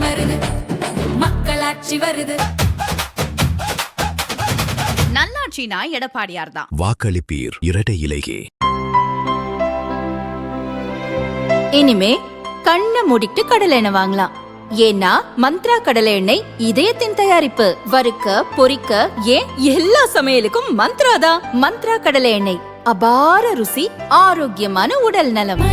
மருது மக்களாட்சி வருது. நல்லாட்சினா எடப்பாடியார் தான். வாக்களிப்பீர் இரட்டை இலையே. இனிமே கண்ணை மூடிட்டு கடலை எண்ணெய் வாங்கலாம். ஏன்னா மந்த்ரா கடலை எண்ணெய் இதயத்தின் தயாரிப்பு. வறுக்க பொரிக்க ஏன் எல்லா சமையலுக்கும் மந்த்ரா தான். மந்த்ரா கடலை எண்ணெய் அபார ருசி, ஆரோக்கியமான உடல் நலம்.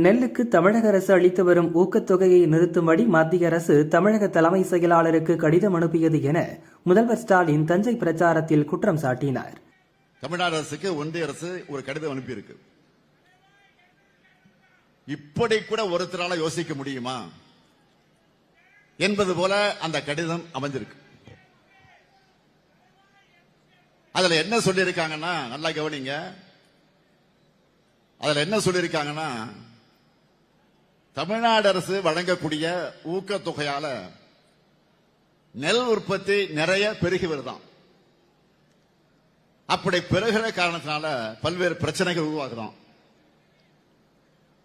நெல்லுக்கு தமிழக அரசு அளித்து வரும் ஊக்கத்தொகையை நிறுத்தும்படி மத்திய அரசு தமிழக தலைமை செயலாளருக்கு கடிதம் அனுப்பியது என முதல்வர் ஸ்டாலின் தஞ்சை பிரச்சாரத்தில் குற்றம் சாட்டினார். தமிழ்நாடு அரசுக்கு ஒன்றிய அரசு ஒரு கடிதம் அனுப்பியிருக்கு. இப்படி கூட ஒருத்தரால யோசிக்க முடியுமா என்பது போல அந்த கடிதம் அமைஞ்சிருக்கு. அதுல என்ன சொல்லியிருக்காங்கன்னா, நல்லா கவனிங்க. அதுல என்ன சொல்லியிருக்காங்கன்னா, தமிழ்நாடு அரசு வழங்கக்கூடிய ஊக்கத்தொகையால நெல் உற்பத்தி நிறைய பெருகி வருதான். அப்படி பெருகிற காரணத்தினால பல்வேறு பிரச்சனைகள் உருவாகுதான்.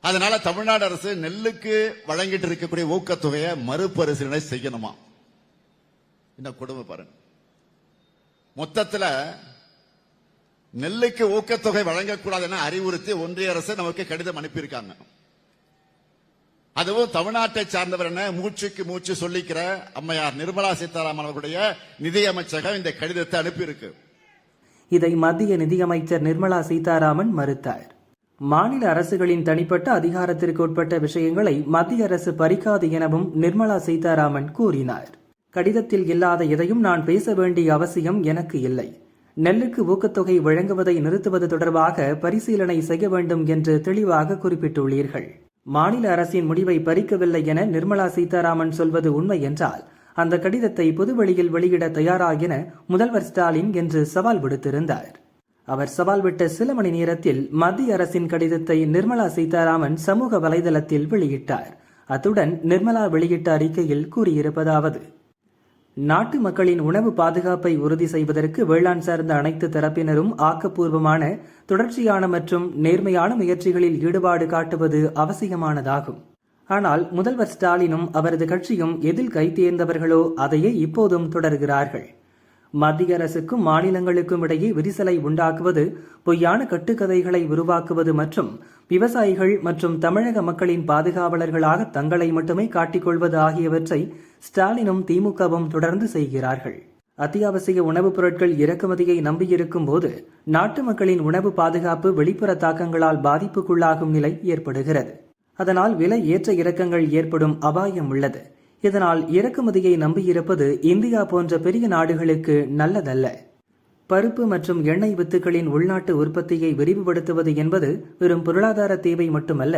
அதனால தமிழ்நாடு அரசு நெல்லுக்கு வழங்கிட்டு இருக்கக்கூடிய ஊக்கத்தொகையை மறுபரிசீலனை செய்யணுமா? இந்த கொடுமை பாருங்க. மொத்தத்தில் நெல்லுக்கு ஊக்கத்தொகை வழங்கக்கூடாது என அறிவுறுத்தி ஒன்றிய அரசு நமக்கு கடிதம் அனுப்பியிருக்காங்க. அதுவும் தமிழ்நாட்டை சார்ந்தவர் என மூச்சுக்கு மூச்சு சொல்லிக்கிற அம்மையார் நிர்மலா சீதாராமன் அவர்களுடைய நிதியமைச்சகம் இந்த கடிதத்தை அனுப்பியிருக்கு. இதை மத்திய நிதியமைச்சர் நிர்மலா சீதாராமன் மறுத்தார். மாநில அரசுகளின் தனிப்பட்ட அதிகாரத்திற்கு உட்பட்ட விஷயங்களை மத்திய அரசு பறிக்காது எனவும் நிர்மலா சீதாராமன் கூறினார். கடிதத்தில் இல்லாத எதையும் நான் பேச வேண்டிய அவசியம் எனக்கு இல்லை. நெல்லுக்கு ஊக்கத்தொகை வழங்குவதை நிறுத்துவது தொடர்பாக பரிசீலனை செய்ய வேண்டும் என்று தெளிவாக குறிப்பிட்டுள்ளீர்கள். மாநில அரசின் முடிவை பறிக்கவில்லை என நிர்மலா சீதாராமன் சொல்வது உண்மை என்றால் அந்த கடிதத்தை பொதுவெளியில் வெளியிட தயாரா என முதல்வர் ஸ்டாலின் என்று சவால் விடுத்திருந்தார். அவர் சவால் விட்ட சில மணி நேரத்தில் மத்திய அரசின் கடிதத்தை நிர்மலா சீதாராமன் சமூக வலைதளத்தில் வெளியிட்டார். அத்துடன் நிர்மலா வெளியிட்ட அறிக்கையில் கூறியிருப்பதாவது: நாட்டு மக்களின் உணவு பாதுகாப்பை உறுதி செய்வதற்கு வேளாண் சார்ந்த அனைத்து தரப்பினரும் ஆக்கப்பூர்வமான, தொடர்ச்சியான மற்றும் நேர்மையான முயற்சிகளில் ஈடுபாடு காட்டுவது அவசியமானதாகும். ஆனால் முதல்வர் ஸ்டாலினும் அவரது கட்சியும் எதில் கைதேர்ந்தவர்களோ அதையே இப்போதும் தொடர்கிறார்கள். மத்திய அரசுக்கும் மாநிலங்களுக்கும் இடையே விரிசலை உண்டாக்குவது, பொய்யான கட்டுக்கதைகளை உருவாக்குவது மற்றும் விவசாயிகள் மற்றும் தமிழக மக்களின் பாதுகாவலர்களாக தங்களை மட்டுமே காட்டிக்கொள்வது ஆகியவற்றை ஸ்டாலினும் திமுகவும் தொடர்ந்து செய்கிறார்கள். அத்தியாவசிய உணவுப் பொருட்கள் இறக்குமதியை நம்பியிருக்கும் போது நாட்டு மக்களின் உணவு பாதுகாப்பு வெளிப்புற தாக்கங்களால் பாதிப்புக்குள்ளாகும் நிலை ஏற்படுகிறது. அதனால் விலை ஏற்ற இறக்கங்கள் ஏற்படும் அபாயம் உள்ளது. இதனால் இறக்குமதியை நம்பியிருப்பது இந்தியா போன்ற பெரிய நாடுகளுக்கு நல்லதல்ல. பருப்பு மற்றும் எண்ணெய் வித்துக்களின் உள்நாட்டு உற்பத்தியை விரிவுபடுத்துவது என்பது வெறும் பொருளாதார தேவை மட்டுமல்ல,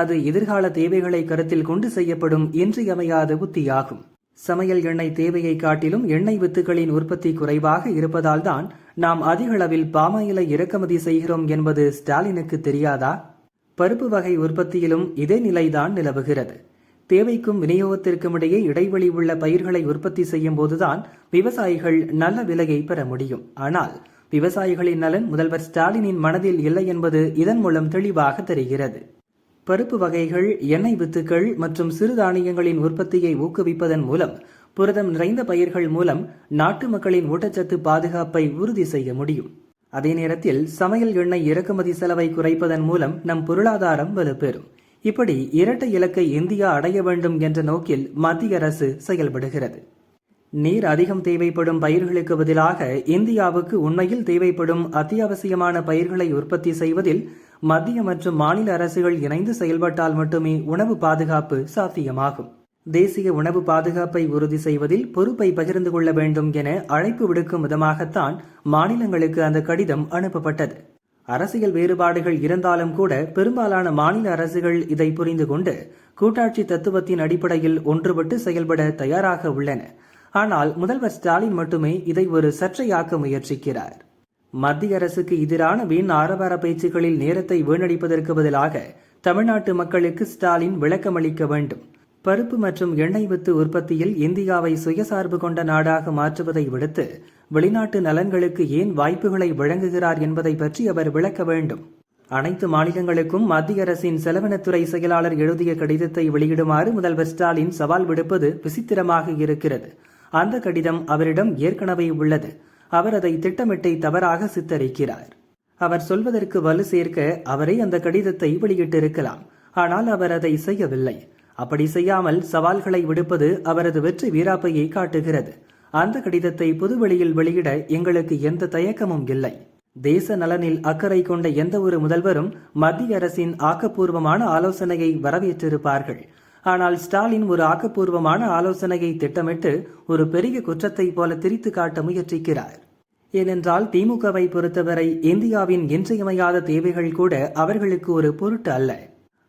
அது எதிர்கால தேவைகளை கருத்தில் கொண்டு செய்யப்படும் இன்றியமையாத உத்தியாகும். சமையல் எண்ணெய் தேவையை காட்டிலும் எண்ணெய் வித்துக்களின் உற்பத்தி குறைவாக இருப்பதால் தான் நாம் அதிக அளவில் பாமாயிலை இறக்குமதி செய்கிறோம் என்பது ஸ்டாலினுக்கு தெரியாதா? பருப்பு வகை உற்பத்தியிலும் இதே நிலைதான் நிலவுகிறது. தேவைக்கும் விநியோகத்திற்கும் இடையே இடைவெளி உள்ள பயிர்களை உற்பத்தி செய்யும் போதுதான் விவசாயிகள் நல்ல விலையை பெற முடியும். ஆனால் விவசாயிகளின் நலன் முதல்வர் ஸ்டாலினின் மனதில் இல்லை என்பது இதன் மூலம் தெளிவாக தெரிகிறது. பருப்பு வகைகள், எண்ணெய் வித்துக்கள் மற்றும் சிறுதானியங்களின் உற்பத்தியை ஊக்குவிப்பதன் மூலம், புரதம் நிறைந்த பயிர்கள் மூலம் நாட்டு மக்களின் ஊட்டச்சத்து பாதுகாப்பை உறுதி செய்ய முடியும். அதே நேரத்தில் சமையல் எண்ணெய் இறக்குமதி செலவை குறைப்பதன் மூலம் நம் பொருளாதாரம் வலுப்பெறும். இப்படி இரட்டை இலக்கை இந்தியா அடைய வேண்டும் என்ற நோக்கில் மத்திய அரசு செயல்படுகிறது. நீர் அதிகம் தேவைப்படும் பயிர்களுக்கு பதிலாக இந்தியாவுக்கு உண்மையில் தேவைப்படும் அத்தியாவசியமான பயிர்களை உற்பத்தி செய்வதில் மத்திய மற்றும் மாநில அரசுகள் இணைந்து செயல்பட்டால் மட்டுமே உணவு பாதுகாப்பு சாத்தியமாகும். தேசிய உணவு பாதுகாப்பை உறுதி செய்வதில் பொறுப்பை பகிர்ந்து கொள்ள வேண்டும் என அழைப்பு விடுக்கும் விதமாகத்தான் மாநிலங்களுக்கு அந்த கடிதம் அனுப்பப்பட்டது. அரசியல் வேறுபாடுகள் இருந்தாலும் கூட பெரும்பாலான மாநில அரசுகள் இதை புரிந்து கொண்டு கூட்டாட்சி தத்துவத்தின் அடிப்படையில் ஒன்றுபட்டு செயல்பட தயாராக உள்ளன. ஆனால் முதல்வர் ஸ்டாலின் மட்டுமே இதை ஒரு சர்ச்சையாக்க முயற்சிக்கிறார். மத்திய அரசுக்கு எதிரான வீண் ஆரவார பேச்சுகளில் நேரத்தை வீணடிப்பதற்கு பதிலாக தமிழ்நாட்டு மக்களுக்கு ஸ்டாலின் விளக்கமளிக்க வேண்டும். பருப்பு மற்றும் எண்ணெய் வித்து உற்பத்தியில் இந்தியாவை சுயசார்பு கொண்ட நாடாக மாற்றுவதை விடுத்து வெளிநாட்டு நலன்களுக்கு ஏன் வாய்ப்புகளை வழங்குகிறார் என்பதை பற்றி அவர் விளக்க வேண்டும். அனைத்து மாநிலங்களுக்கும் மத்திய அரசின் செலவினத்துறை செயலாளர் எழுதிய கடிதத்தை வெளியிடுமாறு முதல்வர் ஸ்டாலின் சவால் விடுப்பது விசித்திரமாக இருக்கிறது. அந்த கடிதம் அவரிடம் ஏற்கனவே உள்ளது. அவர் அதை திட்டமிட்டை தவறாக சித்தரிக்கிறார். அவர் சொல்வதற்கு வலு சேர்க்க அவரே அந்த கடிதத்தை வெளியிட்டிருக்கலாம். ஆனால் அவர் அதை செய்யவில்லை. அப்படி செய்யாமல் சவால்களை விடுப்பது அவரது வெற்றி வீராப்பையை காட்டுகிறது. அந்த கடிதத்தை பொதுவெளியில் வெளியிட எங்களுக்கு எந்த தயக்கமும் இல்லை. தேச நலனில் அக்கறை கொண்ட எந்த ஒரு முதல்வரும் மத்திய அரசின் ஆக்கப்பூர்வமான ஆலோசனையை வரவேற்றிருப்பார்கள். ஆனால் ஸ்டாலின் ஒரு ஆக்கப்பூர்வமான ஆலோசனையை திட்டமிட்டு ஒரு பெரிய குற்றத்தை போல திரித்து காட்ட முயற்சிக்கிறார். ஏனென்றால் திமுகவை பொறுத்தவரை இந்தியாவின் இன்றியமையாத தேவைகள் கூட அவர்களுக்கு ஒரு பொருட்டு அல்ல.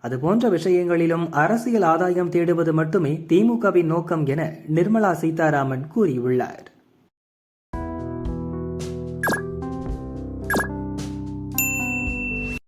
அதுபோன்ற விஷயங்களிலும் அரசியல் ஆதாயம் தேடுவது மட்டுமே திமுகவின் நோக்கம் என நிர்மலா சீதாராமன் கூறியுள்ளார்.